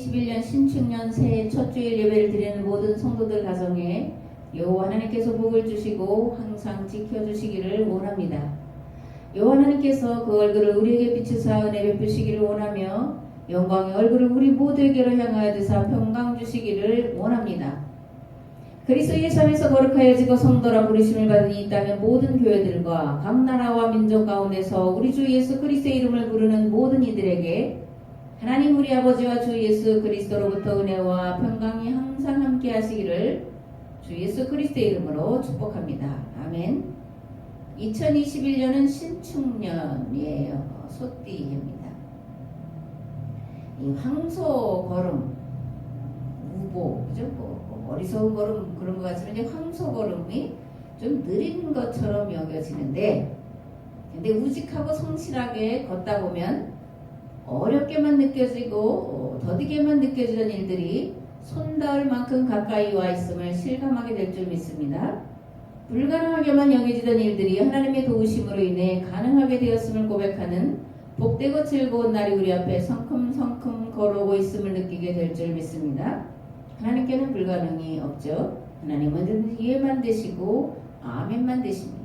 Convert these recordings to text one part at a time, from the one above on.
2021년 신축년 새해 첫 주일 예배를 드리는 모든 성도들 가정에 여호와 하나님께서 복을 주시고 항상 지켜주시기를 원합니다. 여호와 하나님께서 그 얼굴을 우리에게 비추사 은혜 베푸시기를 원하며 영광의 얼굴을 우리 모두에게로 향하여 드사 평강 주시기를 원합니다. 그리스도 예수 안에서 거룩하여지고 성도라 부르심을 받은 이 땅의 모든 교회들과 각 나라와 민족 가운데서 우리 주 예수 그리스도의 이름을 부르는 모든 이들에게 하나님 우리 아버지와 주 예수 그리스도로부터 은혜와 평강이 항상 함께 하시기를 주 예수 그리스도의 이름으로 축복합니다. 아멘. 2021년은 신축년이에요. 소띠입니다. 이 황소 걸음, 우보, 그죠? 어리석은 걸음 그런 것 같지만 이제 황소 걸음이 좀 느린 것처럼 여겨지는데, 근데 우직하고 성실하게 걷다 보면 어렵게만 느껴지고 더디게만 느껴지던 일들이 손닿을 만큼 가까이 와 있음을 실감하게 될 줄 믿습니다. 불가능하게만 여겨지던 일들이 하나님의 도우심으로 인해 가능하게 되었음을 고백하는 복되고 즐거운 날이 우리 앞에 성큼성큼 걸어오고 있음을 느끼게 될 줄 믿습니다. 하나님께는 불가능이 없죠. 하나님은 예만 되시고 아멘만 되십니다.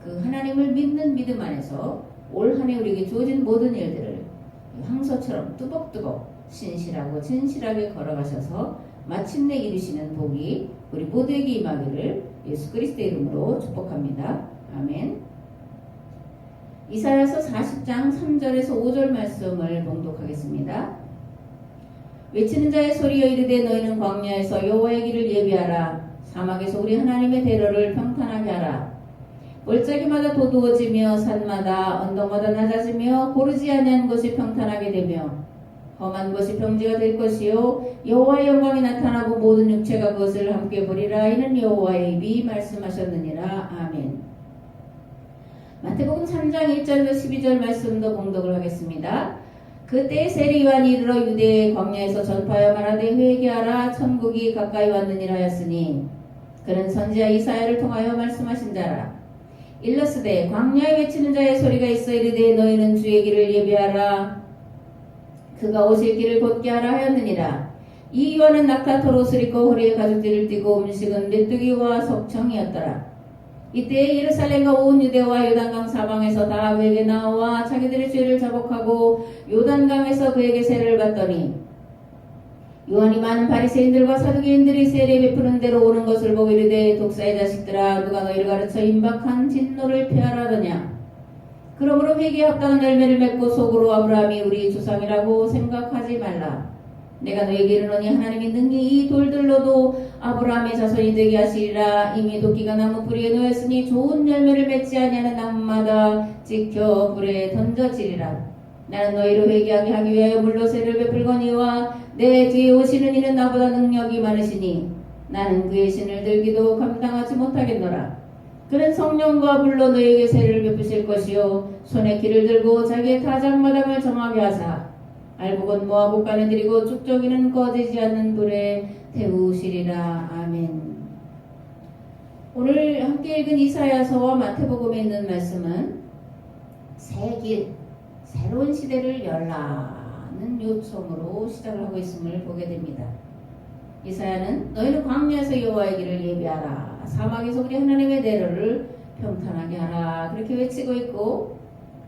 그 하나님을 믿는 믿음 안에서 올 한 해 우리에게 주어진 모든 일들을 황소처럼 뚜벅뚜벅 신실하고 진실하게 걸어가셔서 마침내 이루시는 복이 우리 모두에게 임하기를 예수 그리스도의 이름으로 축복합니다. 아멘. 이사야서 40장 3절에서 5절 말씀을 봉독하겠습니다. 외치는 자의 소리여 이르되 너희는 광야에서 여호와의 길을 예비하라. 사막에서 우리 하나님의 대로를 평탄하게 하라. 골짜기마다 도두어지며 산마다 언덕마다 낮아지며 고르지 아니한 곳이 평탄하게 되며 험한 곳이 평지가 될 것이요 여호와의 영광이 나타나고 모든 육체가 그것을 함께 보리라. 이는 여호와의 입이 말씀하셨느니라. 아멘. 마태복음 3장 1절에서 12절 말씀도 봉독을 하겠습니다. 그때 세례 요한이 이르러 유대의 광야에서 전파하여 말하되 회개하라 천국이 가까이 왔느니라 하였으니 그는 선지자 이사야를 통하여 말씀하신 자라. 일러스되 광야에 외치는 자의 소리가 있어 이르되 너희는 주의 길을 예비하라. 그가 오실 길을 곧게 하라 하였느니라. 이 요한은 낙타털 옷을 입고 허리에 가죽띠를 띠고 음식은 메뚜기와 석청이었더라. 이때 예루살렘과 온 유대와 요단강 사방에서 다 그에게 나와 자기들의 죄를 자복하고 요단강에서 그에게 세례를 받더니 요한이 많은 바리새인들과 사두개인들이 세례 베푸는 대로 오는 것을 보고 이르되 독사의 자식들아 누가 너희를 가르쳐 임박한 진노를 피하라더냐. 그러므로 회개에 합당한 열매를 맺고 속으로 아브라함이 우리 조상이라고 생각하지 말라. 내가 너에게 이르노니 하나님이 능히 이 돌들로도 아브라함의 자손이 되게 하시리라. 이미 도끼가 나무 뿌리에 놓였으니 좋은 열매를 맺지 아니하는 나무마다 찍혀 불에 던져지리라. 나는 너희를 회개하게 하기 위하여 물로 세를 베풀거니와 내 뒤에 오시는 이는 나보다 능력이 많으시니 나는 그의 신을 들기도 감당하지 못하겠노라. 그는 성령과 불로 너희에게 세를 베푸실 것이요 손에 길을 들고 자기의 타작마당을 정하게 하사 알곡은 모아 볶아내 드리고 쭉저기는 꺼지지 않는 불에 태우시리라. 아멘. 오늘 함께 읽은 이사야서와 마태복음에 있는 말씀은 새 길, 새로운 시대를 열라는 요청으로 시작을 하고 있음을 보게 됩니다. 이사야는 너희는 광야에서 여호와의 길을 예비하라. 사막에서 우리 하나님의 대로를 평탄하게 하라. 그렇게 외치고 있고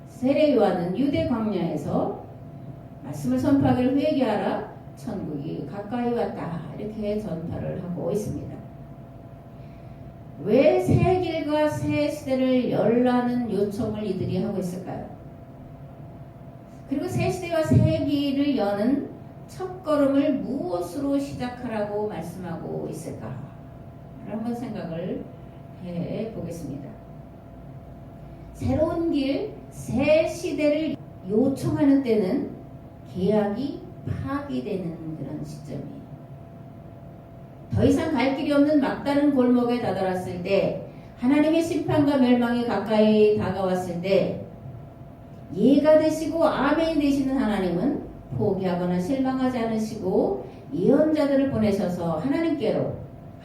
세례 요한은 유대 광야에서 말씀을 선포하기를 회개하라. 천국이 가까이 왔다. 이렇게 전파를 하고 있습니다. 왜 새 길과 새 시대를 열라는 요청을 이들이 하고 있을까요? 그리고 새 시대와 새 길을 여는 첫걸음을 무엇으로 시작하라고 말씀하고 있을까? 한번 생각을 해보겠습니다. 새로운 길, 새 시대를 요청하는 때는 계약이 파기되는 그런 시점이에요. 더 이상 갈 길이 없는 막다른 골목에 다다랐을 때, 하나님의 심판과 멸망이 가까이 다가왔을 때 예가 되시고 아멘이 되시는 하나님은 포기하거나 실망하지 않으시고 예언자들을 보내셔서 하나님께로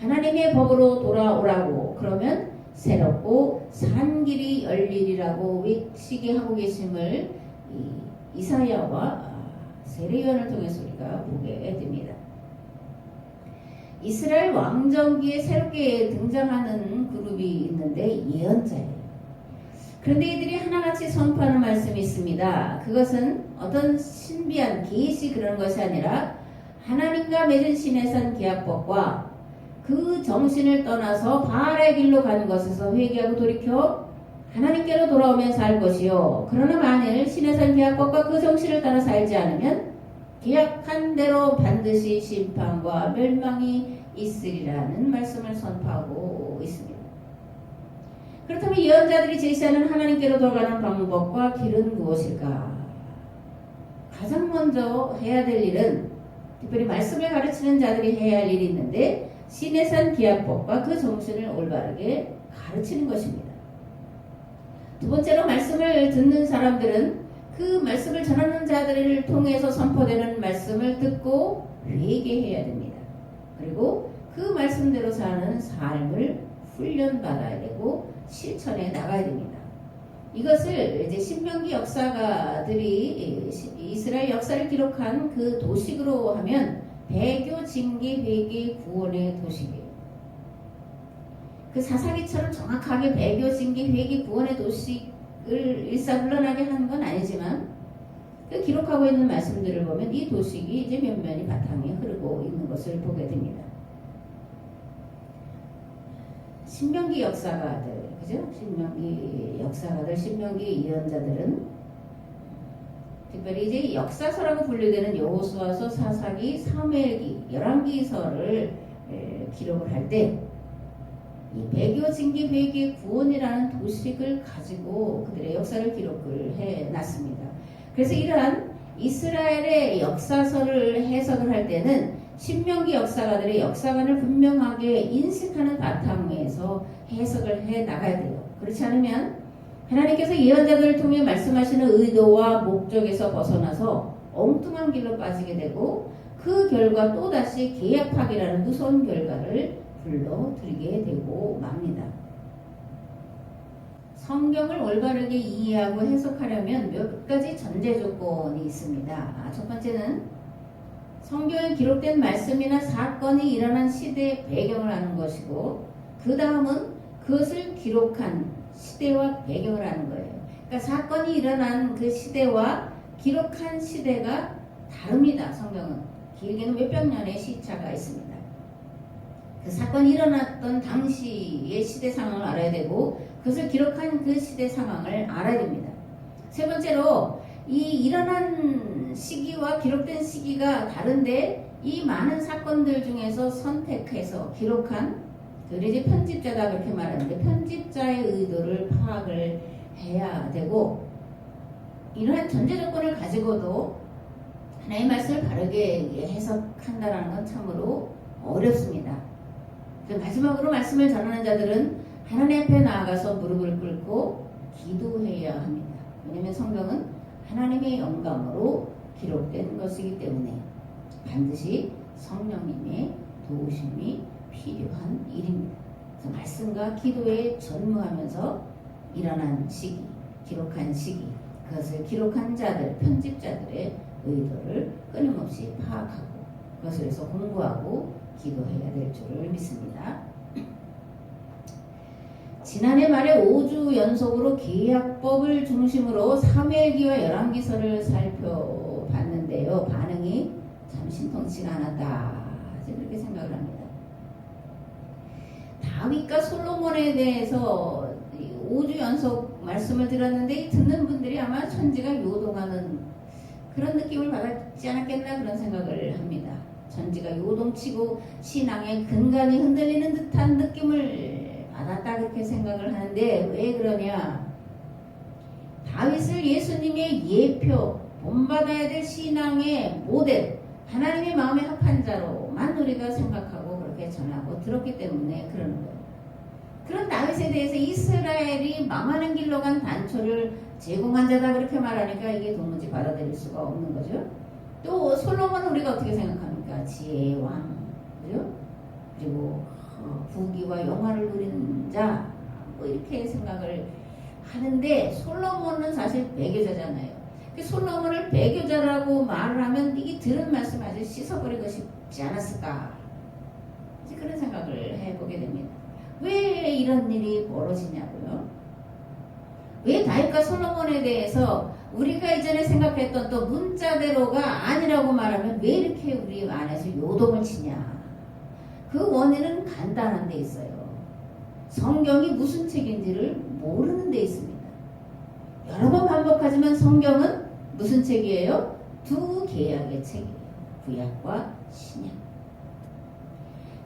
하나님의 법으로 돌아오라고 그러면 새롭고 산 길이 열리리라고 외치게 하고 계심을 이사야와 세례 요한을 통해서 우리가 보게 됩니다. 이스라엘 왕정기에 새롭게 등장하는 그룹이 있는데 예언자예요. 그런데 이들이 하나같이 선포하는 말씀이 있습니다. 그것은 어떤 신비한 계시 그런 것이 아니라 하나님과 맺은 신에선 계약법과 그 정신을 떠나서 바알의 길로 가는 것에서 회개하고 돌이켜 하나님께로 돌아오면 살 것이요. 그러나 만일 신에선 계약법과 그 정신을 따라 살지 않으면 계약한 대로 반드시 심판과 멸망이 있으리라는 말씀을 선포하고 있습니다. 그렇다면 예언자들이 제시하는 하나님께로 돌아가는 방법과 길은 무엇일까? 가장 먼저 해야 될 일은 특별히 말씀을 가르치는 자들이 해야 할 일이 있는데 신의 산 기약법과 그 정신을 올바르게 가르치는 것입니다. 두 번째로 말씀을 듣는 사람들은 그 말씀을 전하는 자들을 통해서 선포되는 말씀을 듣고 회개해야 됩니다. 그리고 그 말씀대로 사는 삶을 훈련받아야 되고 실천해 나가야 됩니다. 이것을 이제 신명기 역사가들이 이스라엘 역사를 기록한 그 도식으로 하면 배교, 징계, 회개, 구원의 도식이에요. 그 사사기처럼 정확하게 배교, 징계, 회개, 구원의 도식을 일사불란하게 하는 건 아니지만 그 기록하고 있는 말씀들을 보면 이 도식이 이제 면면이 바탕에 흐르고 있는 것을 보게 됩니다. 신명기 역사가들, 그죠? 신명기 역사가들, 신명기 예언자들은 특별히 이제 역사서라고 분류되는 여호수아서, 사사기, 사무엘기, 열왕기서를 기록을 할 때 이 배교, 징계, 회개, 구원이라는 도식을 가지고 그들의 역사를 기록을 해놨습니다. 그래서 이러한 이스라엘의 역사서를 해석을 할 때는 신명기 역사가들의 역사관을 분명하게 인식하는 바탕에서 해석을 해 나가야 돼요. 그렇지 않으면 하나님께서 예언자들을 통해 말씀하시는 의도와 목적에서 벗어나서 엉뚱한 길로 빠지게 되고 그 결과 또다시 계약 파기라는 무서운 결과를 불러들이게 되고 맙니다. 성경을 올바르게 이해하고 해석하려면 몇 가지 전제 조건이 있습니다. 첫 번째는 성경에 기록된 말씀이나 사건이 일어난 시대의 배경을 아는 것이고, 그 다음은 그것을 기록한 시대와 배경을 아는 거예요. 그러니까 사건이 일어난 그 시대와 기록한 시대가 다릅니다. 성경은 길게는 몇백 년의 시차가 있습니다. 그 사건이 일어났던 당시의 시대 상황을 알아야 되고 그것을 기록한 그 시대 상황을 알아야 됩니다. 세 번째로 이 일어난 시기와 기록된 시기가 다른데 이 많은 사건들 중에서 선택해서 기록한, 그걸 이제 편집자다 그렇게 말하는데 편집자의 의도를 파악을 해야 되고, 이러한 전제 조건을 가지고도 하나님의 말씀을 바르게 해석한다는 건 참으로 어렵습니다. 마지막으로 말씀을 전하는 자들은 하나님 앞에 나아가서 무릎을 꿇고 기도해야 합니다. 왜냐하면 성경은 하나님의 영감으로 기록된 것이기 때문에 반드시 성령님의 도우심이 필요한 일입니다. 그래서 말씀과 기도에 전무하면서 일어난 시기, 기록한 시기, 그것을 기록한 자들, 편집자들의 의도를 끊임없이 파악하고 그것을 해서 공부하고 기도해야 될 줄을 믿습니다. 지난해 말에 5주 연속으로 계약법을 중심으로 사무엘기와 열왕기서를 살펴봤는데요. 반응이 참 신통치가 않았다. 그렇게 생각을 합니다. 다윗과 솔로몬에 대해서 5주 연속 말씀을 들었는데 듣는 분들이 아마 천지가 요동하는 그런 느낌을 받았지 않았겠나 그런 생각을 합니다. 천지가 요동치고 신앙의 근간이 흔들리는 듯한 느낌을 받았다 그렇게 생각을 하는데 왜 그러냐? 다윗을 예수님의 예표, 본받아야 될 신앙의 모델, 하나님의 마음에 합한 자로만 우리가 생각하고 그렇게 전하고 들었기 때문에 그러는 거예요. 그런 다윗에 대해서 이스라엘이 망하는 길로 간 단초를 제공한 자다 그렇게 말하니까 이게 도무지 받아들일 수가 없는 거죠. 또 솔로몬은 우리가 어떻게 생각합니까? 지혜의 왕, 그죠? 그리고 부귀와 영화를 누리는 자, 뭐 이렇게 생각을 하는데 솔로몬은 사실 배교자잖아요. 솔로몬을 배교자라고 말을 하면 이게 들은 말씀 아주 씻어버리고 싶지 않았을까? 이제 그런 생각을 해보게 됩니다. 왜 이런 일이 벌어지냐고요? 왜 다윗과 솔로몬에 대해서 우리가 이전에 생각했던 또 문자대로가 아니라고 말하면 왜 이렇게 우리 안에서 요동을 치냐? 그 원인은 간단한 데 있어요. 성경이 무슨 책인지를 모르는 데 있습니다. 여러 번 반복하지만 성경은 무슨 책이에요? 두 계약의 책이에요. 구약과 신약.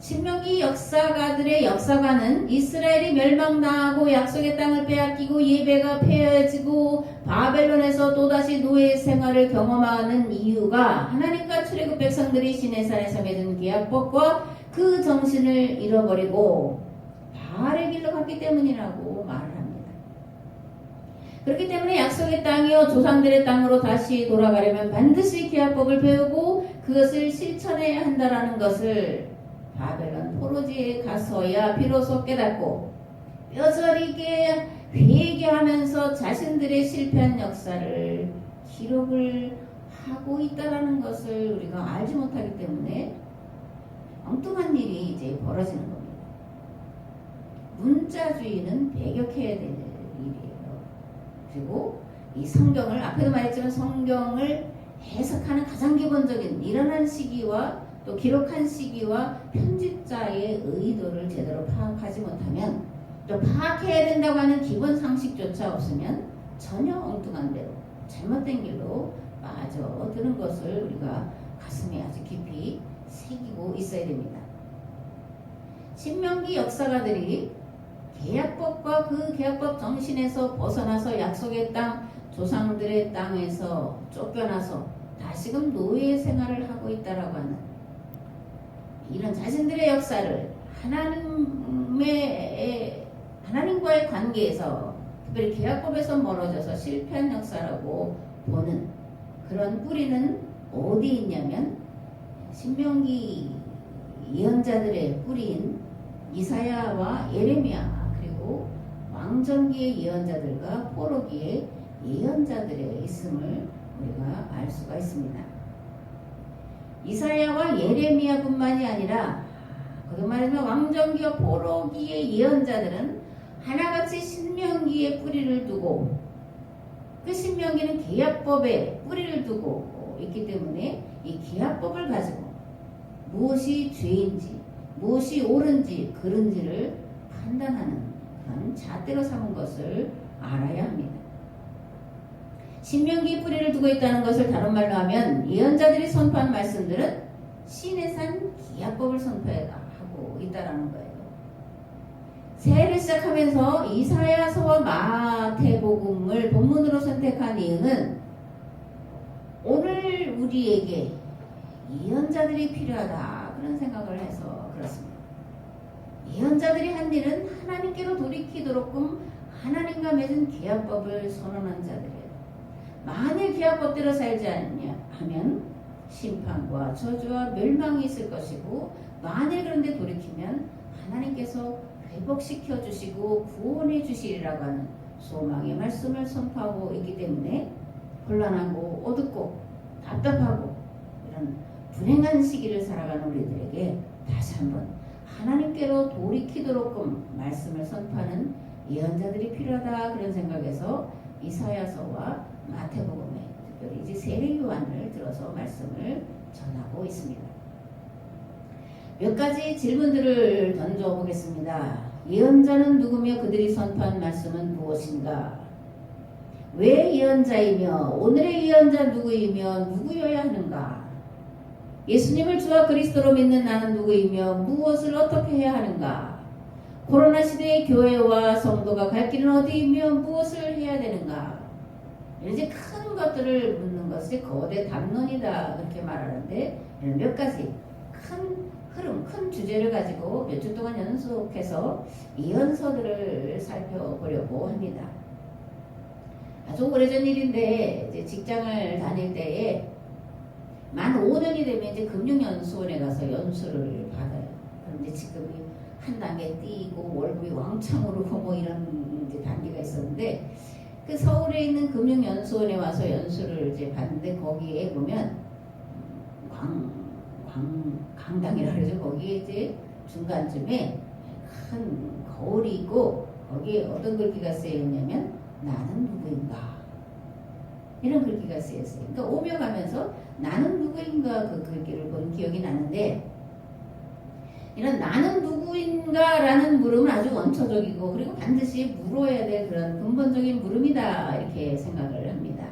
신명기 역사가들의 역사관은 이스라엘이 멸망당하고 약속의 땅을 빼앗기고 예배가 폐해지고 바벨론에서 또다시 노예 생활을 경험하는 이유가 하나님과 출애굽 백성들이 시내산에서 맺은 계약법과 그 정신을 잃어버리고 바알의 길로 갔기 때문이라고 말을 합니다. 그렇기 때문에 약속의 땅이요 조상들의 땅으로 다시 돌아가려면 반드시 계약법을 배우고 그것을 실천해야 한다는 것을 바벨론 포로지에 가서야 비로소 깨닫고 뼈저리게 회개하면서 자신들의 실패한 역사를 기록을 하고 있다는 것을 우리가 알지 못하기 때문에 엉뚱한 일이 이제 벌어지는 겁니다. 문자주의는 배격해야 될 일이에요. 그리고 이 성경을 앞에도 말했지만 성경을 해석하는 가장 기본적인 일어난 시기와 또 기록한 시기와 편집자의 의도를 제대로 파악하지 못하면 또 파악해야 된다고 하는 기본 상식조차 없으면 전혀 엉뚱한 대로 잘못된 길로 빠져드는 것을 우리가 가슴에 아주 깊이 새기고 있어야 됩니다. 신명기 역사가들이 계약법과 그 계약법 정신에서 벗어나서 약속의 땅, 조상들의 땅에서 쫓겨나서 다시금 노예 생활을 하고 있다라고 하는 이런 자신들의 역사를 하나님과의 관계에서 특별히 계약법에서 멀어져서 실패한 역사라고 보는 그런 뿌리는 어디에 있냐면 신명기 예언자들의 뿌리인 이사야와 예레미야 그리고 왕정기의 예언자들과 포로기의 예언자들의 있음을 우리가 알 수가 있습니다. 이사야와 예레미야뿐만이 아니라 거듭 말하면 왕정기와 포로기의 예언자들은 하나같이 신명기에 뿌리를 두고 그 신명기는 계약법에 뿌리를 두고 있기 때문에 이 계약법을 가지고 무엇이 죄인지 무엇이 옳은지 그른지를 판단하는 그런 잣대로 삼은 것을 알아야 합니다. 신명기에 뿌리를 두고 있다는 것을 다른 말로 하면 예언자들이 선포한 말씀들은 신의 산 기약법을 선포하고 있다는 거예요. 새해를 시작하면서 이사야서와 마태복음을 본문으로 선택한 이유는 오늘 우리에게 예언자들이 필요하다 그런 생각을 해서 그렇습니다. 예언자들이 한 일은 하나님께로 돌이키도록끔 하나님과 맺은 계약법을 선언한 자들이에요. 만일 계약법대로 살지 않냐 하면 심판과 저주와 멸망이 있을 것이고 만일 그런데 돌이키면 하나님께서 회복시켜 주시고 구원해 주시리라고 하는 소망의 말씀을 선포하고 있기 때문에 혼란하고 어둡고 답답하고 이런 불행한 시기를 살아가는 우리들에게 다시 한번 하나님께로 돌이키도록끔 말씀을 선포하는 예언자들이 필요하다 그런 생각에서 이사야서와 마태복음에 특별히 이제 세례 요한을 들어서 말씀을 전하고 있습니다. 몇 가지 질문들을 던져보겠습니다. 예언자는 누구며 그들이 선포한 말씀은 무엇인가? 왜 예언자이며 오늘의 예언자 누구이며 누구여야 하는가? 예수님을 주와 그리스도로 믿는 나는 누구이며 무엇을 어떻게 해야 하는가? 코로나 시대의 교회와 성도가 갈 길은 어디이며 무엇을 해야 되는가? 이제 큰 것들을 묻는 것이 거대 담론이다 그렇게 말하는데 몇 가지 큰 흐름, 큰 주제를 가지고 몇 주 동안 연속해서 예언서들을 살펴보려고 합니다. 아주 오래전 일인데 이제 직장을 다닐 때에 만 5년이 되면 이제 금융연수원에 가서 연수를 받아요. 그런데 지금이 한 단계 뛰고 월급이 왕창 오르고 뭐 이런 이제 단계가 있었는데 그 서울에 있는 금융연수원에 와서 연수를 이제 받는데 거기에 보면 강당이라 그러죠. 거기에 이제 중간쯤에 큰 거울이 있고 거기에 어떤 글귀가 쓰여 있냐면 나는 누구인가 이런 글귀가 쓰여 있어요. 그러니까 오며 가면서 나는 누구인가 그 글귀를 본 기억이 나는데 이런 나는 누구인가라는 물음은 아주 원초적이고 그리고 반드시 물어야 될 그런 근본적인 물음이다 이렇게 생각을 합니다.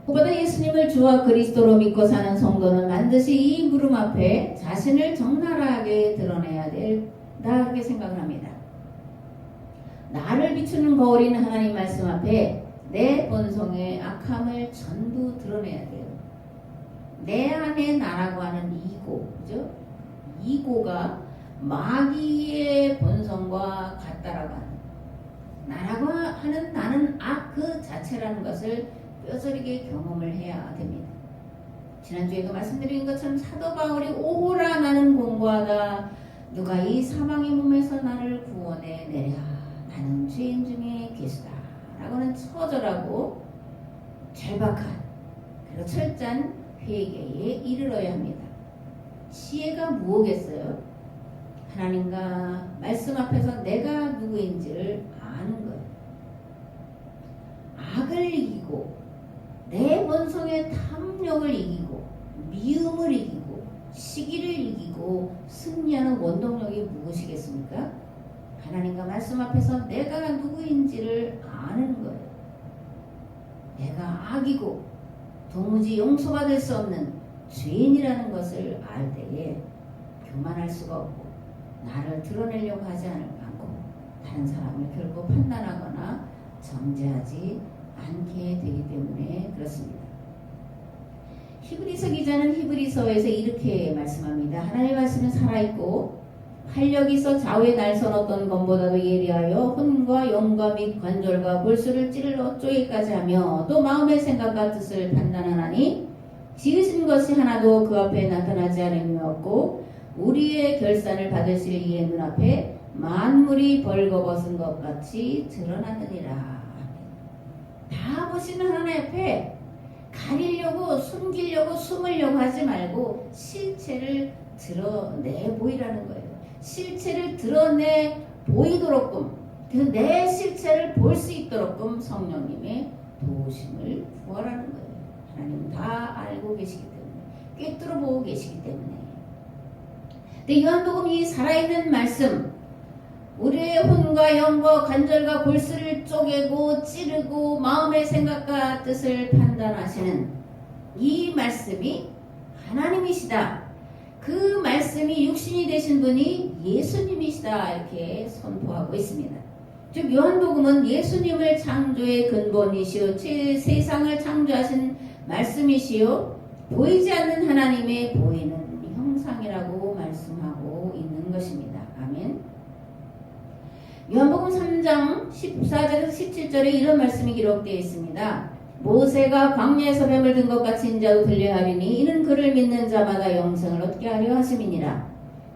무엇보다 예수님을 주와 그리스도로 믿고 사는 성도는 반드시 이 물음 앞에 자신을 적나라하게 드러내야 된다 그렇게 생각을 합니다. 나를 비추는 거울인 하나님 말씀 앞에 내 본성의 악함을 전부 드러내야 돼요. 내 안에 나라고 하는 이고, 그죠? 이고가 마귀의 본성과 같다라고 하는 나라고 하는 나는 악 그 자체라는 것을 뼈저리게 경험을 해야 됩니다. 지난주에도 말씀드린 것처럼 사도 바울이 오호라 나는 공고하다 누가 이 사망의 몸에서 나를 구원해 내랴 나는 죄인 중에 계시다 라고는 처절하고 절박한 그리고 철저한 회개에 이르러야 합니다. 지혜가 무엇겠어요? 하나님과 말씀 앞에서 내가 누구인지를 아는 거예요. 악을 이기고 내 본성의 탐욕을 이기고 미움을 이기고 시기를 이기고 승리하는 원동력이 무엇이겠습니까? 하나님과 말씀 앞에서 내가 누구인지를 아는 거예요. 내가 악이고 도무지 용서받을 수 없는 죄인이라는 것을 알 때에 교만할 수가 없고 나를 드러내려고 하지 않고 다른 사람을 결코 판단하거나 정죄하지 않게 되기 때문에 그렇습니다. 히브리서 기자는 히브리서에서 이렇게 말씀합니다. 하나님의 말씀은 살아있고 활력이 있어 좌우에 날선 어떤 검보다도 예리하여 혼과 영과 및 관절과 골수를 찔러 쪼개기까지 하며 또 마음의 생각과 뜻을 판단하나니 지으신 것이 하나도 그 앞에 나타나지 않음이 없고 우리의 결산을 받으실 이의 눈앞에 만물이 벌거벗은 것 같이 드러나느니라. 다 보시는 하나님 앞에 가리려고 숨기려고 숨으려고 하지 말고 실체를 드러내 보이라는 거예요. 실체를 드러내 보이도록끔 그래서 내 실체를 볼 수 있도록끔 성령님의 도우심을 구하라는 거예요. 하나님은 다 알고 계시기 때문에 꿰뚫어 보고 계시기 때문에 근데 요한복음 이 살아있는 말씀 우리의 혼과 영과 관절과 골수를 쪼개고 찌르고 마음의 생각과 뜻을 판단하시는 이 말씀이 하나님이시다. 그 말씀이 육신이 되신 분이 예수님이시다 이렇게 선포하고 있습니다. 즉 요한복음은 예수님을 창조의 근본이시오 세상을 창조하신 말씀이시오 보이지 않는 하나님의 보이는 형상이라고 말씀하고 있는 것입니다. 아멘. 요한복음 3장 14절에서 17절에 이런 말씀이 기록되어 있습니다. 모세가 광야에서 뱀을 든 것 같이 인자도 들려야 하리니 이는 그를 믿는 자마다 영생을 얻게 하려 하심이니라.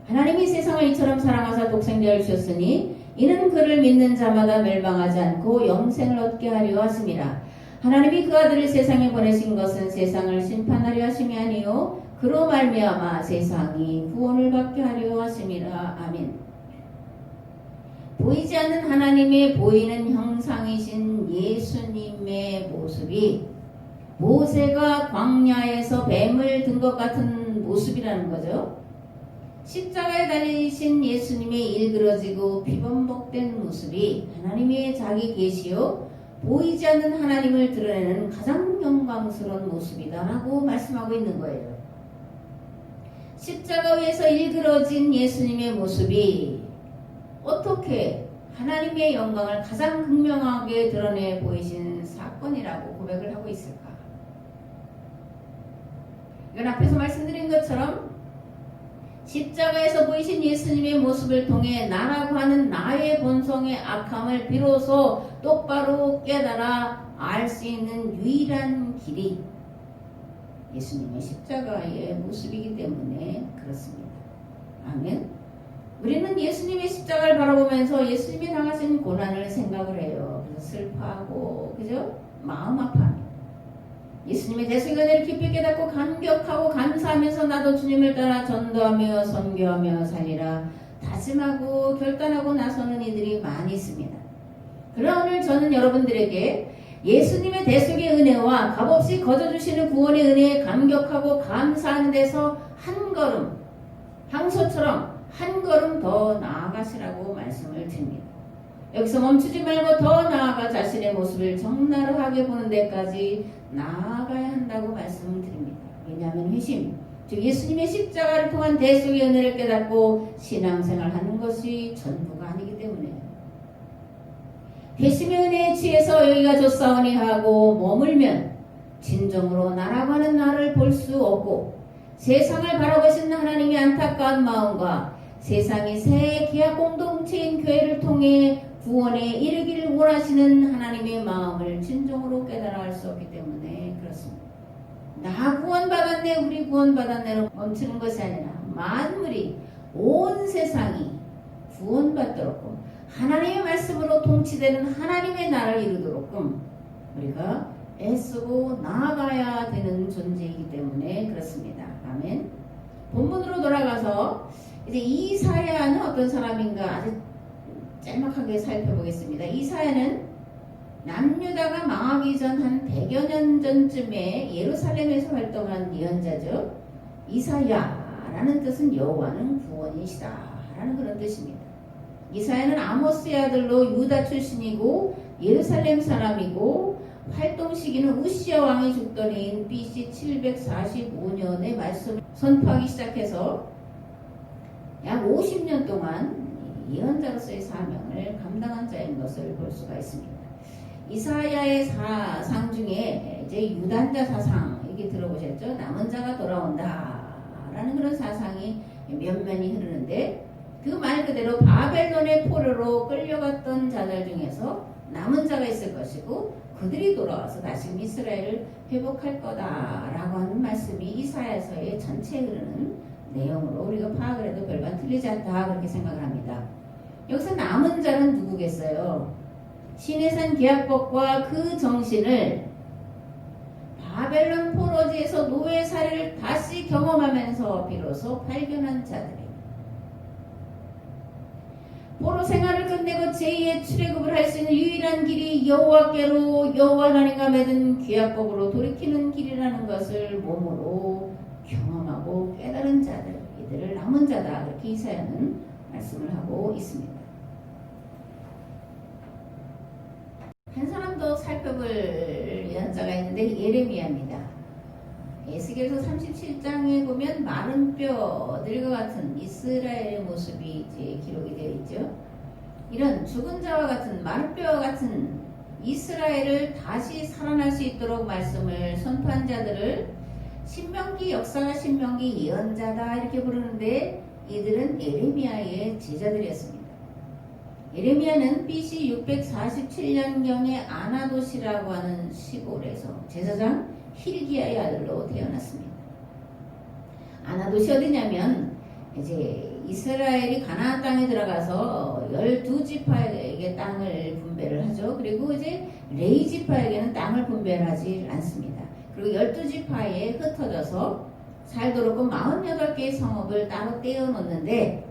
하나님이 세상을 이처럼 사랑하사 독생자를 주셨으니 이는 그를 믿는 자마다 멸망하지 않고 영생을 얻게 하려 하심이라. 하나님이 그 아들을 세상에 보내신 것은 세상을 심판하려 하심이 아니요 그로 말미암아 세상이 구원을 받게 하려 하심이라. 아멘. 보이지 않는 하나님의 보이는 형상이신 예수님의 모습이 모세가 광야에서 뱀을 든 것 같은 모습이라는 거죠. 십자가에 달리신 예수님의 일그러지고 피범벅된 모습이 하나님의 자기 계시요 보이지 않는 하나님을 드러내는 가장 영광스러운 모습이다라고 말씀하고 있는 거예요. 십자가 위에서 일그러진 예수님의 모습이 어떻게 하나님의 영광을 가장 극명하게 드러내 보이신 사건이라고 고백을 하고 있을까? 이건 앞에서 말씀드린 것처럼 십자가에서 보이신 예수님의 모습을 통해 나라고 하는 나의 본성의 악함을 비로소 똑바로 깨달아 알 수 있는 유일한 길이 예수님의 십자가의 모습이기 때문에 그렇습니다. 아멘. 우리는 예수님의 십자가를 바라보면서 예수님이 당하신 고난을 생각을 해요. 그래서 슬퍼하고, 그죠? 마음 아파합니다. 예수님의 대속의 은혜를 깊이 깨닫고 감격하고 감사하면서 나도 주님을 따라 전도하며 선교하며 살리라 다짐하고 결단하고 나서는 이들이 많이 있습니다. 그러나 오늘 저는 여러분들에게 예수님의 대속의 은혜와 값없이 거저주시는 구원의 은혜에 감격하고 감사하는 데서 한 걸음, 항소처럼 한 걸음 더 나아가시라고 말씀을 드립니다. 여기서 멈추지 말고 더 나아가 자신의 모습을 적나라하게 보는 데까지 나아가야 한다고 말씀을 드립니다. 왜냐하면 회심, 즉 예수님의 십자가를 통한 대속의 은혜를 깨닫고 신앙생활하는 것이 전부가 아니기 때문에요. 회심의 은혜에 취해서 여기가 좋사오니 하고 머물면 진정으로 나라고 하는 나를 볼 수 없고 세상을 바라보시는 하나님의 안타까운 마음과 세상이 새 기약 공동체인 교회를 통해 구원에 이르기를 원하시는 하나님의 마음을 진정으로 깨달아 알 수 없기 때문에 그렇습니다. 나 구원받았네 우리 구원받았네로 멈추는 것이 아니라 만물이 온 세상이 구원받도록 하나님의 말씀으로 통치되는 하나님의 나라를 이루도록 우리가 애쓰고 나아가야 되는 존재이기 때문에 그렇습니다. 아멘. 본문으로 돌아가서 이제 이사야는 어떤 사람인가 아주 짤막하게 살펴보겠습니다. 이사야는 남유다가 망하기 전 한 100여 년 전쯤에 예루살렘에서 활동한 예언자죠. 이사야라는 뜻은 여호와는 구원이시다 라는 그런 뜻입니다. 이사야는 아모스의 아들로 유다 출신이고 예루살렘 사람이고 활동 시기는 우시야 왕이 죽던 해인 BC 745년에 말씀을 선포하기 시작해서 약 50년 동안 예언자로서의 사명을 감당한 자인 것을 볼 수가 있습니다. 이사야의 사상 중에 이제 유단자 사상 이게 들어보셨죠? 남은 자가 돌아온다 라는 그런 사상이 면면이 흐르는데 그 말 그대로 바벨론의 포로로 끌려갔던 자들 중에서 남은 자가 있을 것이고 그들이 돌아와서 다시 이스라엘을 회복할 거다라고 하는 말씀이 이사야서의 전체에 흐르는 내용으로 우리가 파악을 해도 별반 틀리지 않다 그렇게 생각을 합니다. 여기서 남은 자는 누구겠어요? 시내산 계약법과 그 정신을 바벨론 포로지에서 노예 사례를 다시 경험하면서 비로소 발견한 자들입니다. 포로 생활을 끝내고 제2의 출애굽을 할 수 있는 유일한 길이 여호와께로 여호와 하나님과 맺은 계약법으로 돌이키는 길이라는 것을 몸으로 경험하고 깨달은 자들, 이들을 남은 자다 그렇게 이사야는 말씀을 하고 있습니다. 한 사람 더 살펴볼 예언자가 있는데 예레미야입니다. 에스겔서 37장에 보면 마른 뼈들과 같은 이스라엘의 모습이 이제 기록이 되어 있죠. 이런 죽은 자와 같은 마른 뼈와 같은 이스라엘을 다시 살아날 수 있도록 말씀을 선포한 자들을 신명기 역사가 신명기 예언자다 이렇게 부르는데 이들은 예레미야의 제자들이었습니다. 예레미야는 BC 647년경에 아나도시라고 하는 시골에서 제사장 힐기야의 아들로 태어났습니다. 아나도시 어디냐면 이제 이스라엘이 가나안 땅에 들어가서 12지파에게 땅을 분배를 하죠. 그리고 이제 레위 지파에게는 땅을 분배를 하지 않습니다. 그리고 12지파에 흩어져서 살도록 48개의 성읍을 따로 떼어 놓는데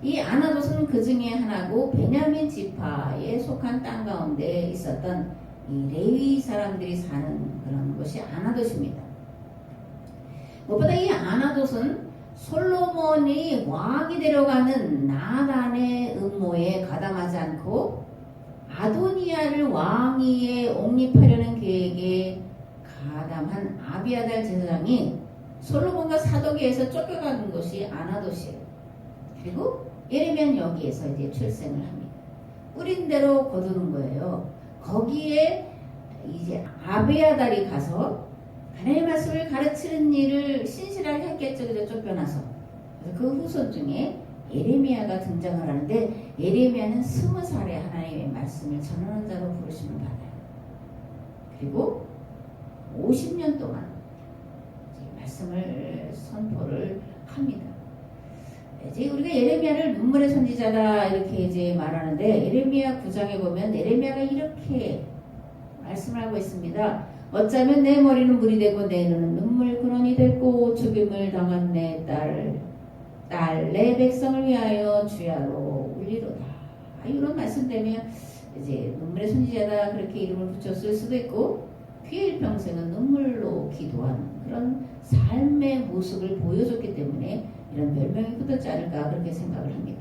이 아나도스는 그 중에 하나고 베냐민 지파에 속한 땅 가운데 있었던 이 레위 사람들이 사는 그런 곳이 아나도스입니다. 무엇보다 이 아나도스는 솔로몬이 왕이 되려가는 나단의 음모에 가담하지 않고 아도니아를 왕위에 옹립하려는 계획에 가담한 아비아달 제사장이 솔로몬과 사도계에서 쫓겨가는 곳이 아나도스예요. 그리고 예레미야는 여기에서 이제 출생을 합니다. 뿌린 대로 거두는 거예요. 거기에 이제 아비아달이 가서 하나님의 말씀을 가르치는 일을 신실하게 했겠죠. 그저 쫓겨나서. 그래서 그 후손 중에 예레미야가 등장을 하는데 예레미야는 20살에 하나님의 말씀을 전하는 자로 부르심을 받아요. 그리고 50년 동안 말씀을 선포를 합니다. 이제 우리가 예레미야를 눈물의 선지자다 이렇게 이제 말하는데 예레미야 9장에 보면 예레미야가 이렇게 말씀을 하고 있습니다. 어쩌면 내 머리는 물이 되고 내 눈은 눈물 근원이 됐고 죽임을 당한 내 딸 내 백성을 위하여 주야로 울리로다. 이런 말씀 때문에 이제 눈물의 선지자다 그렇게 이름을 붙였을 수도 있고 그의 일평생은 눈물로 기도하는 그런 삶의 모습을 보여줬기 때문에 이런 별명이 붙었지 않을까 그렇게 생각을 합니다.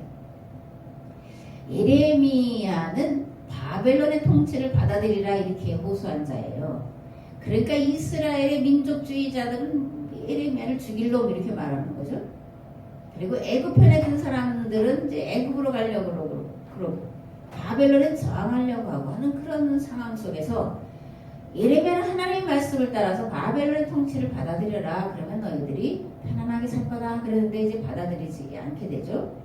예레미야는 바벨론의 통치를 받아들이라 이렇게 호소한 자예요. 그러니까 이스라엘의 민족주의자들은 예레미야를 죽일 놈 이렇게 말하는 거죠. 그리고 애굽 편에 든 사람들은 이제 애굽으로 가려고 그러고 바벨론에 저항하려고 하고 하는 그런 상황 속에서 예레미야는 하나님의 말씀을 따라서 바벨론의 통치를 받아들여라. 그러면 너희들이 편안하게 살 거다. 그랬는데 이제 받아들이지 않게 되죠.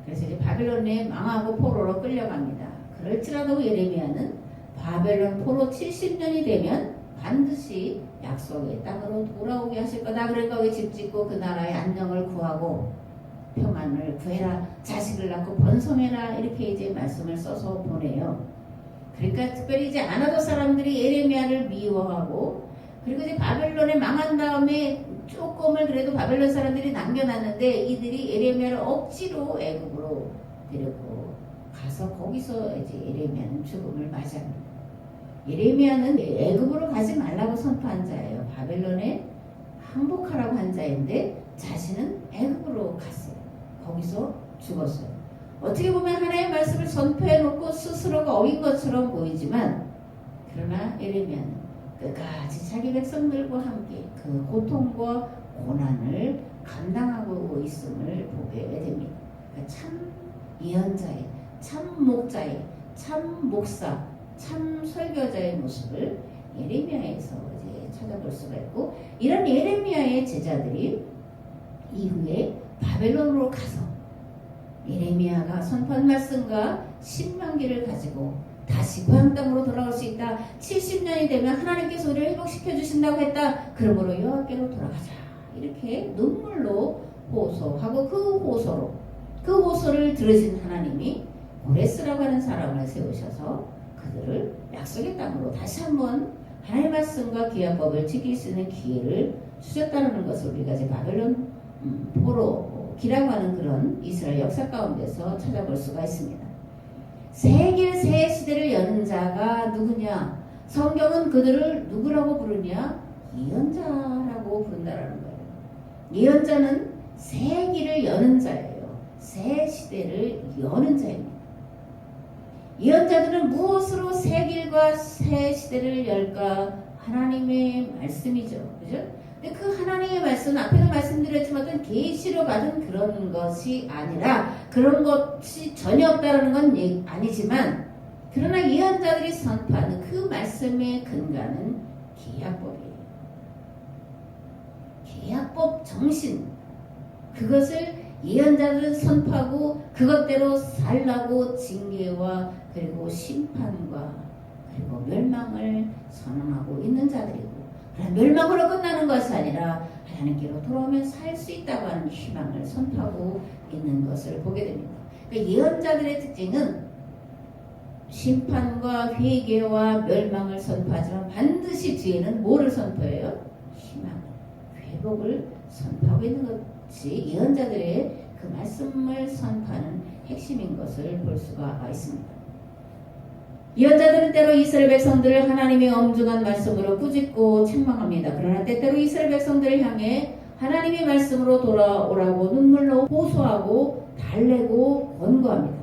그래서 이제 바벨론에 망하고 포로로 끌려갑니다. 그럴지라도 예레미야는 바벨론 포로 70년이 되면 반드시 약속의 땅으로 돌아오게 하실 거다. 그러니까 거기 집 짓고 그 나라의 안녕을 구하고 평안을 구해라. 자식을 낳고 번성해라. 이렇게 이제 말씀을 써서 보내요. 그러니까 특별히 이제 아나도 사람들이 예레미야를 미워하고 그리고 이제 바벨론에 망한 다음에 조금을 그래도 바벨론 사람들이 남겨놨는데 이들이 예레미야를 억지로 애굽으로 데리고 가서 거기서 이제 예레미야는 죽음을 맞이합니다. 예레미야는 애굽으로 가지 말라고 선포한 자예요. 바벨론에 항복하라고 한 자인데 자신은 애굽으로 갔어요. 거기서 죽었어요. 어떻게 보면 하나님의 말씀을 선포해놓고 스스로가 어긴 것처럼 보이지만 그러나 예레미야는 끝까지 자기 백성들과 함께 그 고통과 고난을 감당하고 있음을 보게 됩니다. 그러니까 참 예언자의, 참 목자의, 참 목사, 참 설교자의 모습을 예레미야에서 이제 찾아볼 수가 있고 이런 예레미야의 제자들이 이후에 바벨론으로 가서 예레미야가 선포한 말씀과 신명기를 가지고 다시 고향 땅으로 돌아올 수 있다. 70년이 되면 하나님께서 우리를 회복시켜 주신다고 했다. 그러므로 여호와께로 돌아가자. 이렇게 눈물로 호소하고 그 호소를 들으신 하나님이 고레스라고 하는 사람을 세우셔서 그들을 약속의 땅으로 다시 한번 하나님의 말씀과 기약법을 지킬 수 있는 기회를 주셨다는 것을 우리가 이제 바벨론 포로기라고 하는 그런 이스라엘 역사 가운데서 찾아볼 수가 있습니다. 새 시대를 여는 자가 누구냐? 성경은 그들을 누구라고 부르냐? 예언자라고 부른다라는 거예요. 예언자는 새 길을 여는 자예요. 새 시대를 여는 자입니다. 예언자들은 무엇으로 새 길과 새 시대를 열까? 하나님의 말씀이죠. 그죠? 근데 그 하나님의 말씀은 앞에도 말씀드렸지만 어떤 계시로 받은 그런 것이 아니라 그런 것이 전혀 없다는 건 아니지만 그러나 예언자들이 선포하는 그 말씀의 근간은 계약법이에요. 계약법 정신 그것을 예언자들은 선포하고 그것대로 살라고 징계와 그리고 심판과 그리고 멸망을 선언하고 있는 자들이고 멸망으로 끝나는 것이 아니라 하나님께로 돌아오면 살 수 있다고 하는 희망을 선포하고 있는 것을 보게 됩니다. 그러니까 예언자들의 특징은 심판과 회개와 멸망을 선포하지만 반드시 뒤에는 뭐를 선포해요? 희망을, 회복을 선포하고 있는 것이 예언자들의 그 말씀을 선포하는 핵심인 것을 볼 수가 있습니다. 예언자들은 때로 이스라엘 백성들을 하나님의 엄중한 말씀으로 꾸짖고 책망합니다. 그러나 때때로 이스라엘 백성들을 향해 하나님의 말씀으로 돌아오라고 눈물로 호소하고 달래고 권고합니다.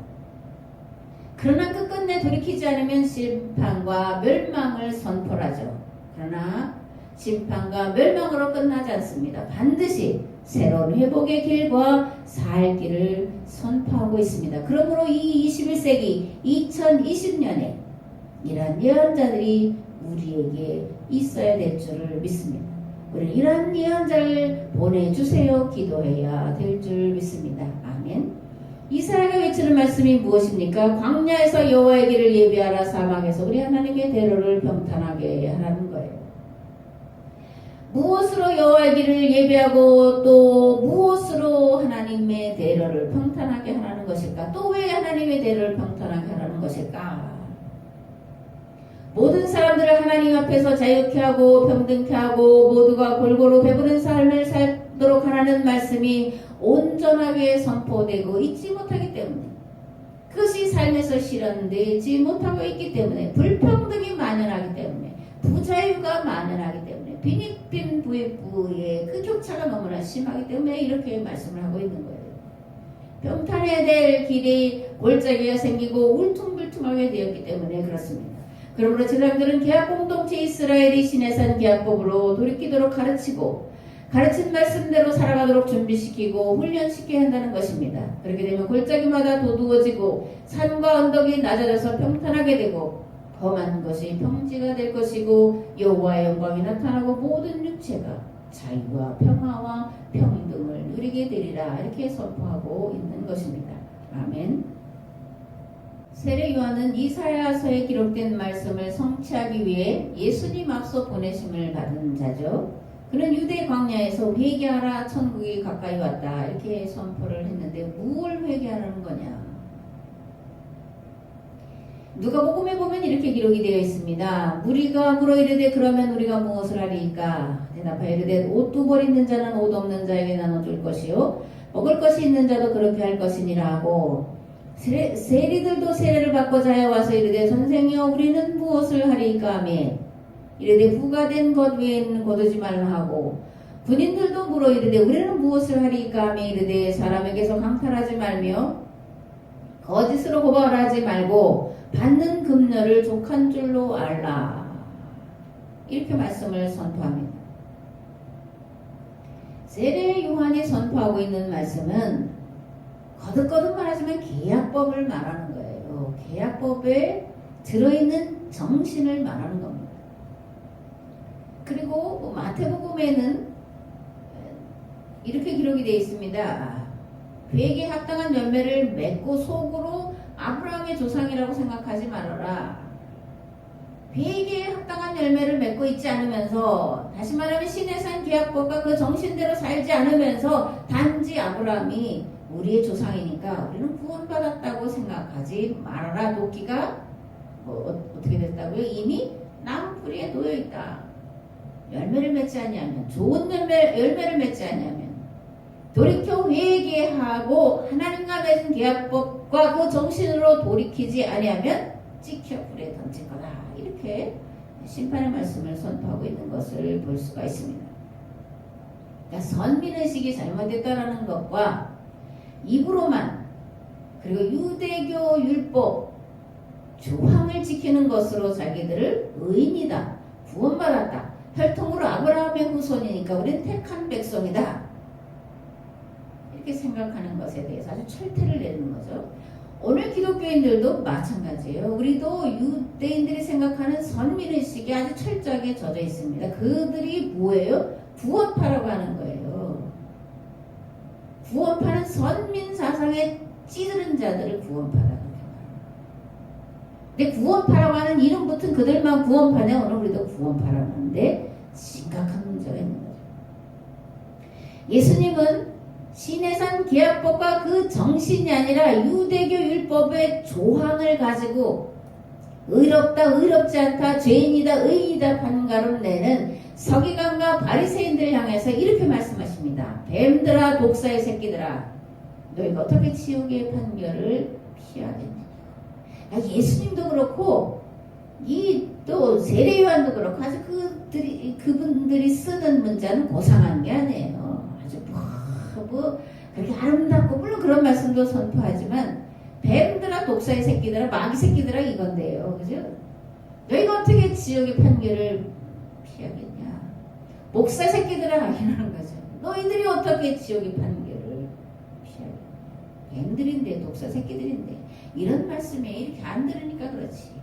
그러나 끝끝내 돌이키지 않으면 심판과 멸망을 선포하죠. 그러나 심판과 멸망으로 끝나지 않습니다. 반드시 새로운 회복의 길과 살 길을 선포하고 있습니다. 그러므로 이 21세기 2020년에 이러한 예언자들이 우리에게 있어야 될 줄을 믿습니다. 우리는 이러한 예언자를 보내주세요 기도해야 될 줄 믿습니다. 아멘. 이사야가 외치는 말씀이 무엇입니까? 광야에서 여호와의 길을 예비하라. 사막에서 우리 하나님의 대로를 평탄하게 하라는 거예요. 무엇으로 여호와의 길을 예비하고 또 무엇으로 하나님의 대로를 평탄하게 하라는 것일까? 또 왜 하나님의 대로를 평탄하게 하라는 것일까? 모든 사람들을 하나님 앞에서 자유케 하고 평등케 하고 모두가 골고루 배부른 삶을 살도록 하라는 말씀이 온전하게 선포되고 있지 못하기 때문에, 그것이 삶에서 실현되지 못하고 있기 때문에, 불평등이 만연하기 때문에, 부자유가 만연하기 때문에, 빈익빈 부익부의 그 격차가 너무나 심하기 때문에 이렇게 말씀을 하고 있는 거예요. 평탄해야 될 길이 골짜기가 생기고 울퉁불퉁하게 되었기 때문에 그렇습니다. 그러므로 제사장들은 계약 공동체 이스라엘이 시내산 계약법으로 돌이키도록 가르치고 가르친 말씀대로 살아가도록 준비시키고 훈련시켜야 한다는 것입니다. 그렇게 되면 골짜기마다 도두어지고 산과 언덕이 낮아져서 평탄하게 되고 험한 것이 평지가 될 것이고 여호와의 영광이 나타나고 모든 육체가 자유와 평화와 평등을 누리게 되리라, 이렇게 선포하고 있는 것입니다. 아멘. 세례 요한은 이사야서에 기록된 말씀을 성취하기 위해 예수님 앞서 보내심을 받은 자죠. 그는 유대 광야에서 회개하라, 천국이 가까이 왔다, 이렇게 선포를 했는데 무엇을 회개하라는 거냐? 누가복음에 보면 이렇게 기록이 되어 있습니다. 무리가 물어 이르되 그러면 우리가 무엇을 하리이까? 대답하여 이르되 옷 두 벌 있는 자는 옷 없는 자에게 나눠줄 것이요 먹을 것이 있는 자도 그렇게 할 것이니라 하고, 세리들도 세례를 받고자 하여 와서 이르되 선생이여 우리는 무엇을 하리이까 하매 이르되 부가된 것 외에는 거두지 말라 하고, 군인들도 물어 이르되 우리는 무엇을 하리이까 하매 이르되 사람에게서 강탈하지 말며 거짓으로 고발하지 말고 받는 금료를 족한 줄로 알라, 이렇게 말씀을 선포합니다. 세례 요한이 선포하고 있는 말씀은 거듭거듭 말하지만 계약법을 말하는 거예요. 계약법에 들어있는 정신을 말하는 겁니다. 그리고 마태복음에는 이렇게 기록이 되어 있습니다. 회개에 합당한 열매를 맺고 속으로 아브라함의 조상이라고 생각하지 말아라. 회개에 합당한 열매를 맺고 있지 않으면서, 다시 말하면 시내산 계약법과 그 정신대로 살지 않으면서 단지 아브라함이 우리의 조상이니까 우리는 구원받았다고 생각하지 말아라. 도끼가 어떻게 됐다고요? 이미 나무 뿌리에 놓여있다. 열매를 맺지 아니하면, 좋은 열매를 맺지 아니하면 돌이켜 회개하고 하나님과 맺은 계약법과 그 정신으로 돌이키지 아니하면 찍혀 불에 던질 거다, 이렇게 심판의 말씀을 선포하고 있는 것을 볼 수가 있습니다. 그러니까 선민의식이 잘못됐다라는 것과 입으로만, 그리고 유대교 율법 조항을 지키는 것으로 자기들을 의인이다, 구원받았다, 혈통으로 아브라함의 후손이니까 우리는 택한 백성이다, 이렇게 생각하는 것에 대해서 아주 철퇴를 내는 거죠. 오늘 기독교인들도 마찬가지예요. 우리도 유대인들이 생각하는 선민의식이 아주 철저하게 젖어 있습니다. 그들이 뭐예요? 구원파라고 하는 거예요. 구원파는 선민 사상에 찌들은 자들을 구원파라고 생각합니다. 근데 구원파라고 하는 이름 붙은 그들만 구원파네. 오늘 우리도 구원파라는데 심각한 문제가 있는 거죠. 예수님은 시내산 계약법과 그 정신이 아니라 유대교 율법의 조항을 가지고 의롭다, 의롭지 않다, 죄인이다, 의인이다 판가름 내는 서기관과 바리새인들을 향해서 이렇게 말씀하십니다. 뱀들아, 독사의 새끼들아, 너희가 어떻게 지옥의 판결을 피하겠느냐. 예수님도 그렇고 이 또 세례 요한도 그렇고 아주 그분들이 쓰는 문자는 고상한 게 아니에요. 아주 그렇게 아름답고, 물론 그런 말씀도 선포하지만 뱀들아, 독사의 새끼들아, 마귀 새끼들아, 이건데요. 그죠? 너희가 어떻게 지옥의 판결을 피하겠냐. 목사 새끼들아, 이러는 거죠. 너희들이 어떻게 지옥의 판결을 피하겠냐. 뱀들인데, 독사 새끼들인데, 이런 말씀에 이렇게 안 들으니까 그렇지.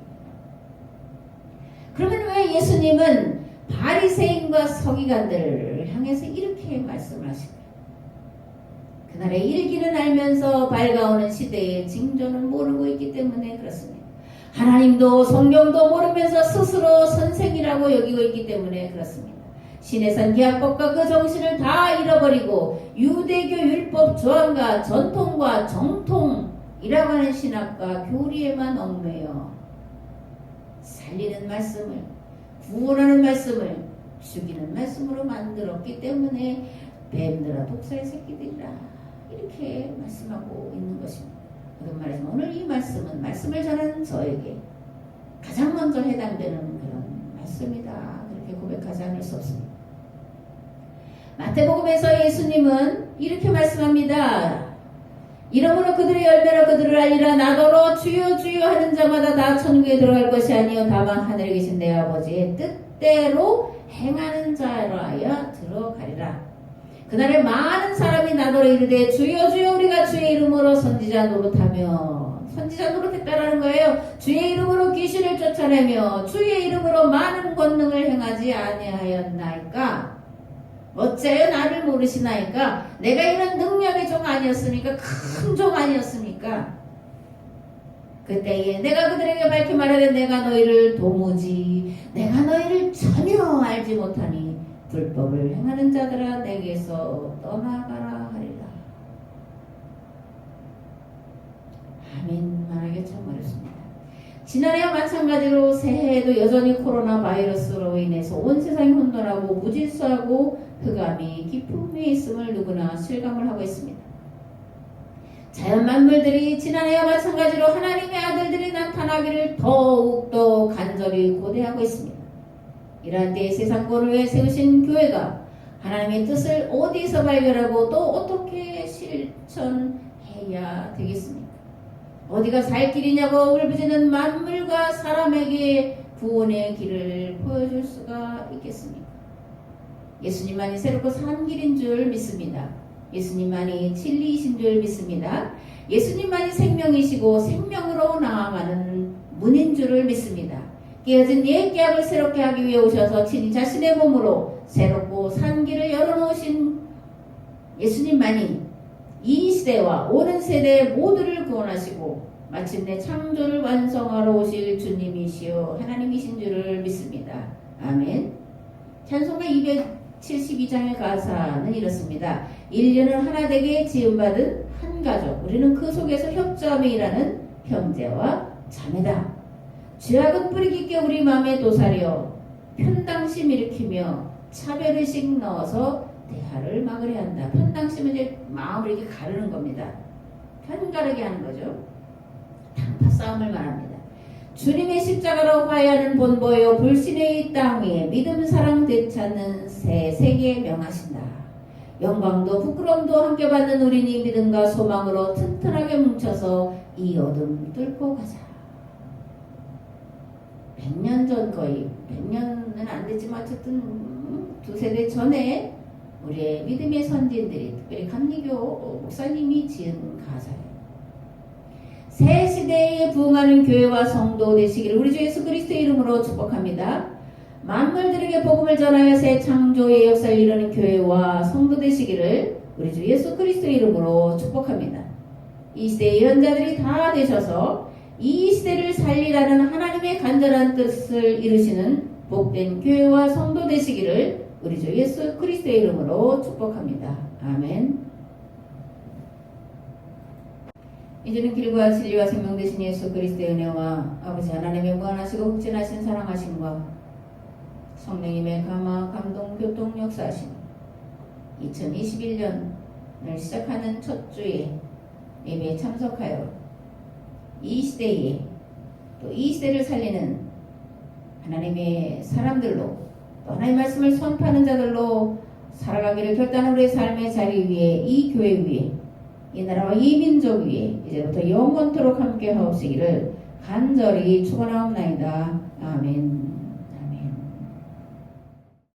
그러면 왜 예수님은 바리새인과 서기관들을 향해서 이렇게 말씀을 하실까요? 그날의 일기는 알면서 밝아오는 시대의 징조는 모르고 있기 때문에 그렇습니다. 하나님도 성경도 모르면서 스스로 선생이라고 여기고 있기 때문에 그렇습니다. 시내산 계약법과 그 정신을 다 잃어버리고 유대교 율법 조항과 전통과 정통이라고 하는 신학과 교리에만 얽매여 살리는 말씀을, 구원하는 말씀을, 죽이는 말씀으로 만들었기 때문에 뱀들아 독사의 새끼들이라 이렇게 말씀하고 있는 것입니다. 그런 말해서 오늘 이 말씀은 말씀을 전하는 저에게 가장 먼저 해당되는 그런 말씀이다. 그렇게 고백하지 않을 수 없습니다. 마태복음에서 예수님은 이렇게 말씀합니다. 이러므로 그들의 열매로 그들을 알리라. 나더러 주여 주여 하는 자마다 다 천국에 들어갈 것이 아니요 다만 하늘에 계신 내 아버지의 뜻대로 행하는 자라야 들어가리라. 그날에 많은 사람이 나더러 이르되 주여 주여 우리가 주의 이름으로 선지자 노릇하며, 선지자 노릇했다라는 거예요. 주의 이름으로 귀신을 쫓아내며 주의 이름으로 많은 권능을 행하지 아니하였나이까? 어째요 나를 모르시나이까? 내가 이런 능력의 종 아니었습니까? 큰 종 아니었습니까? 그때에 내가 그들에게 밝히 말하되 내가 너희를 도무지, 내가 너희를 전혀 알지 못하니 불법을 행하는 자들아 내게서 떠나가라 하리라. 아멘. 말하기 참 어렵습니다. 지난해와 마찬가지로 새해에도 여전히 코로나 바이러스로 인해서 온 세상이 혼돈하고 무질서하고 흑암이 깊은 위에 있음을 누구나 실감을 하고 있습니다. 자연 만물들이 지난해와 마찬가지로 하나님의 아들들이 나타나기를 더욱더 간절히 고대하고 있습니다. 이러한 때에 세상 구원을 위해 세우신 교회가 하나님의 뜻을 어디서 발견하고 또 어떻게 실천해야 되겠습니까? 어디가 살 길이냐고 울부짖는 만물과 사람에게 구원의 길을 보여줄 수가 있겠습니까? 예수님만이 새롭고 산 길인 줄 믿습니다. 예수님만이 진리이신 줄 믿습니다. 예수님만이 생명이시고 생명으로 나아가는 문인 줄을 믿습니다. 깨어진 옛 계약을 새롭게 하기 위해 오셔서 친히 자신의 몸으로 새롭고 산 길을 열어놓으신 예수님만이 이 시대와 오는 세대 모두를 구원하시고 마침내 창조를 완성하러 오실 주님이시여 하나님이신 줄을 믿습니다. 아멘. 찬송가 272장의 가사는 이렇습니다. 인류는 하나 되게 지음받은 한 가족, 우리는 그 속에서 협조하며 일하는 형제와 자매다. 죄악은 뿌리 깊게 우리 마음에 도사려 편당심 일으키며 차별의식 넣어서 대화를 막으려 한다. 편당심은 이제 마음을 이렇게 가르는 겁니다. 편가르게 하는 거죠. 당파 싸움을 말합니다. 주님의 십자가로 화해하는 본보여 불신의 이 땅 위에 믿음 사랑 되찾는 새 세계에 명하신다. 영광도 부끄러움도 함께 받는 우리니 믿음과 소망으로 튼튼하게 뭉쳐서 이 어둠 뚫고 가자. 100년 전, 거의 100년은 안 됐지만 어쨌든 두세 대 전에 우리의 믿음의 선진들이, 특별히 감리교 목사님이 지은 가사예요. 새 시대에 부흥하는 교회와 성도 되시기를 우리 주 예수 그리스도의 이름으로 축복합니다. 만물들에게 복음을 전하여 새 창조의 역사를 이루는 교회와 성도 되시기를 우리 주 예수 그리스도의 이름으로 축복합니다. 이 시대의 예언자들이 다 되셔서 이 시대를 살리라는 하나님의 간절한 뜻을 이루시는 복된 교회와 성도 되시기를 우리 주 예수 그리스도의 이름으로 축복합니다. 아멘. 이제는 길과 진리와 생명 되신 예수 그리스도의 은혜와 아버지 하나님의 무한하시고 극진하신 사랑하심과 성령님의 감화, 감동, 교통, 역사하심 2021년을 시작하는 첫 주에 예배에 참석하여 이 시대에 또 이 시대를 살리는 하나님의 사람들로 또 하나님의 말씀을 선포하는 자들로 살아가기를 결단한 우리의 삶의 자리 위에 이 교회 위에 이 나라와 이 민족 위에 이제부터 영원토록 함께 하옵시기를 간절히 축원하옵나이다. 아멘.